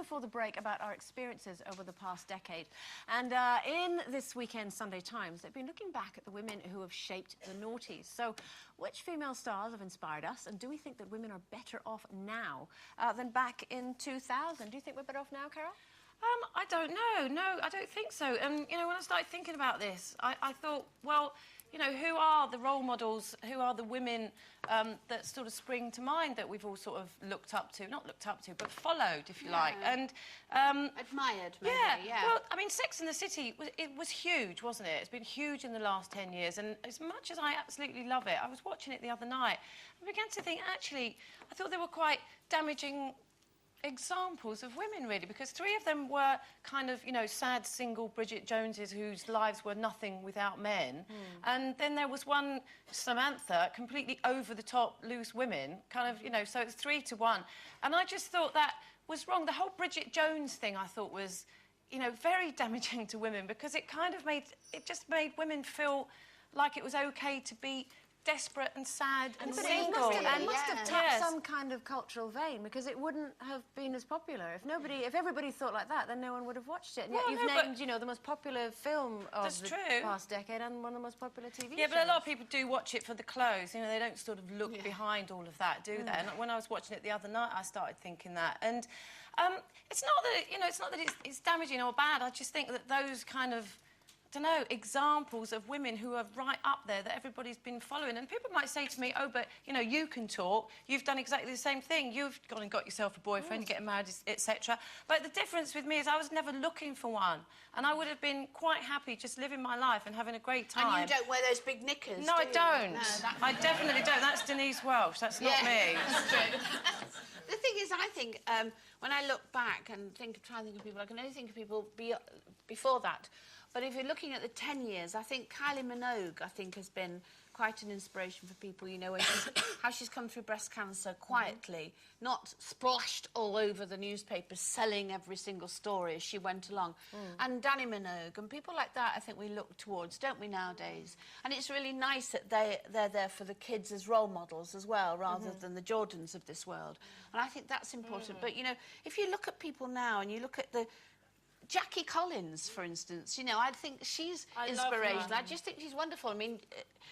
before the break about our experiences over the past decade. And in this weekend's Sunday Times, they've been looking back at the women who have shaped the noughties. So, which female stars have inspired us, and do we think that women are better off now than back in 2000? Do you think we're better off now, Carol? I don't know. No, I don't think so. And, you know, when I started thinking about this, I thought, well, you know, who are the role models, who are the women that sort of spring to mind that we've all sort of looked up to, not looked up to, but followed, if you like, and... admired, maybe, yeah. Well, I mean, Sex and the City, it was huge, wasn't it? It's been huge in the last 10 years, and as much as I absolutely love it, I was watching it the other night, I began to think, actually, I thought they were quite damaging examples of women, really, because three of them were kind of, you know, sad single Bridget Joneses whose lives were nothing without men. And then there was one, Samantha, completely over-the-top loose women, kind of, you know, so it's 3 to 1. And I just thought that was wrong. The whole Bridget Jones thing, I thought, was, you know, very damaging to women, because it kind of just made women feel like it was OK to be desperate and sad and single. It must have tapped some kind of cultural vein, because it wouldn't have been as popular. If everybody thought like that, then no one would have watched it. And yet you've named, you know, the most popular film of the past decade and one of the most popular TV shows. Yeah, but a lot of people do watch it for the clothes. You know, they don't sort of look behind all of that, do they? And when I was watching it the other night, I started thinking that. And it's not that, you know, it's not that it's damaging or bad. I just think that those kind of, I don't know, examples of women who are right up there that everybody's been following. And people might say to me, oh, but, you know, you can talk. You've done exactly the same thing. You've gone and got yourself a boyfriend, you're getting married, etc. But the difference with me is I was never looking for one. And I would have been quite happy just living my life and having a great time. And you don't wear those big knickers, No, I don't. No, I definitely don't. That's Denise Welch. That's not me. That's true. The thing is, I think, when I look back and try and think of people, I can only think of people before that. But if you're looking at the 10 years, I think Kylie Minogue, I think, has been quite an inspiration for people, you know, how she's come through breast cancer quietly, not splashed all over the newspapers, selling every single story as she went along. And Danny Minogue and people like that, I think we look towards, don't we, nowadays? And it's really nice that they're there for the kids as role models as well, rather than the Jordans of this world. And I think that's important. But, you know, if you look at people now and you look at the... Jackie Collins, for instance, you know, I think she's inspirational. I just think she's wonderful. I mean,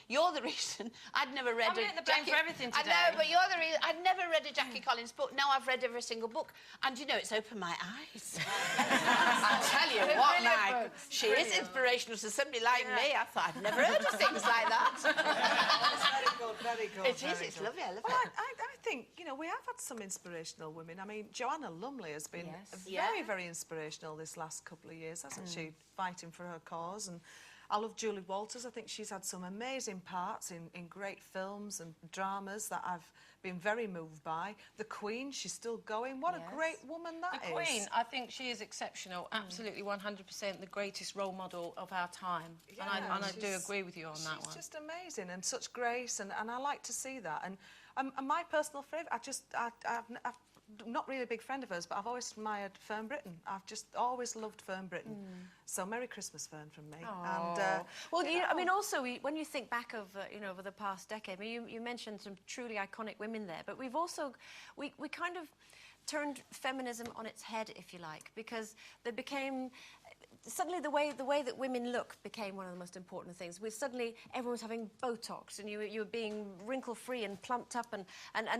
you're the reason I'd never read I'm getting the blame for everything today. I know, but you're the reason. I'd never read a Jackie Collins book. Now I've read every single book. And, you know, it's opened my eyes. I tell you what, Mag, she is inspirational to somebody like me. I thought I'd never heard of things like that. Very good, very good. It is, it's lovely, I love it. I think, you know, we have had some inspirational women. I mean, Joanna Lumley has been very, very inspirational this last couple of years, hasn't she? Fighting for her cause. And I love Julie Walters. I think she's had some amazing parts in great films and dramas that I've been very moved by. The Queen, she's still going. What a great woman that is. The Queen, I think she is exceptional. Absolutely 100% the greatest role model of our time. Yeah, and I do agree with you on that one. She's just amazing and such grace, and I like to see that. And my personal favourite, I've not really a big friend of hers, but I've always admired Fern Britton. I've just always loved Fern Britton. So Merry Christmas, Fern, from me. And, well, you know, I mean, also, when you think back of, you know, over the past decade, I mean, you mentioned some truly iconic women there, but we've also, we kind of turned feminism on its head, if you like, because they became... Suddenly, the way that women look became one of the most important things. Suddenly, everyone was having Botox, and you were being wrinkle-free and plumped up, and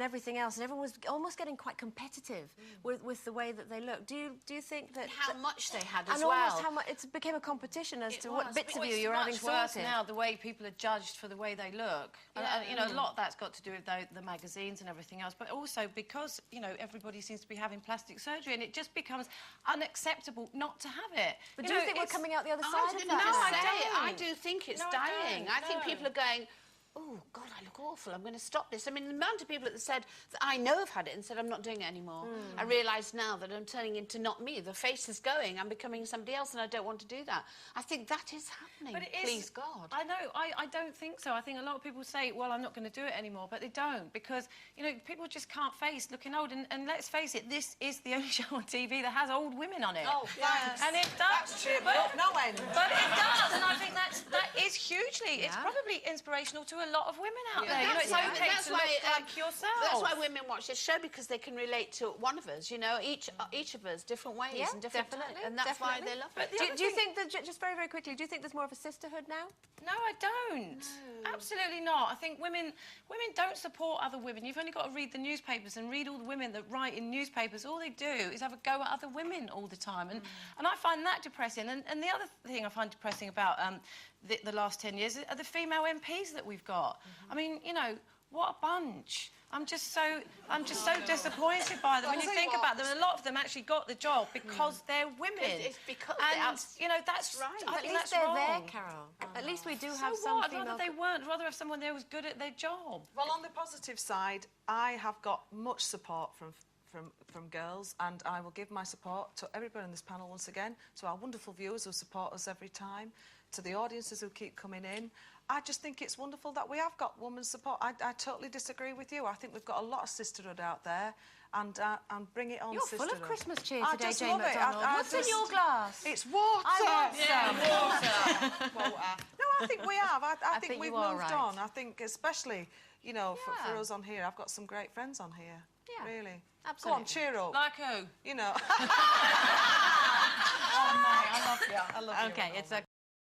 everything else, and everyone was almost getting quite competitive with the way that they look. Do you think that... And how much they had as well. And almost how much it became a competition as to what bits of you you're having sorted. It's much worse now, the way people are judged for the way they look. And, you know, a lot of that's got to do with the magazines and everything else, but also because, you know, everybody seems to be having plastic surgery, and it just becomes unacceptable not to have it. But do you think we're coming out the other side of that? No, I do think it's dying. I think people are going, oh, God, I look awful, I'm going to stop this. I mean, the amount of people that said that I know have had it and said, I'm not doing it anymore. I realise now that I'm turning into not me. The face is going, I'm becoming somebody else, and I don't want to do that. I think that is happening, but please God. I know, I don't think so. I think a lot of people say, well, I'm not going to do it anymore, but they don't, because, you know, people just can't face looking old. And let's face it, this is the only show on TV that has old women on it. Oh, thanks. And it does. That's true, but no end. But it does, and I think that is hugely, it's probably inspirational to a a lot of women out Yeah. there. You know, it's That's okay that's to why, look like yourself. That's why women watch this show, because they can relate to one of us, you know, each of us, different ways Yeah, and different definitely, and that's why definitely. they love But it. the Do you think that, just very, very quickly, do you think there's more of a sisterhood now? No, I don't. Absolutely not. I think women don't support other women. You've only got to read the newspapers and read all the women that write in newspapers. All they do is have a go at other women all the time. And I find that depressing. And the other thing I find depressing about the last 10 years are the female MPs that we've got. I mean, you know, what a bunch. I'm just so disappointed by them. When you think about them, a lot of them actually got the job because they're women. It's because and you know, that's right. I At think least that's they're wrong. there, Carol. At least we do have So some what? I'd female... rather they weren't. I'd rather have someone there who's good at their job. Well, on the positive side, I have got much support from girls, and I will give my support to everybody on this panel once again, to our wonderful viewers who support us every time, to the audiences who keep coming in. I just think it's wonderful that we have got women's support. I totally disagree with you. I think we've got a lot of sisterhood out there, and bring it on, You're sisterhood. full of Christmas cheer I today, just Jane love it. McDonald. What's in your glass? It's water. I want some. Water. No, I think we have. I think think we've you are moved right. on. I think especially, you know, for Yeah. us on here, I've got some great friends on here. Yeah, Really. absolutely. Go on, cheer up. Like who? You know. Oh, mate, I love you. I love you. Okay, it's a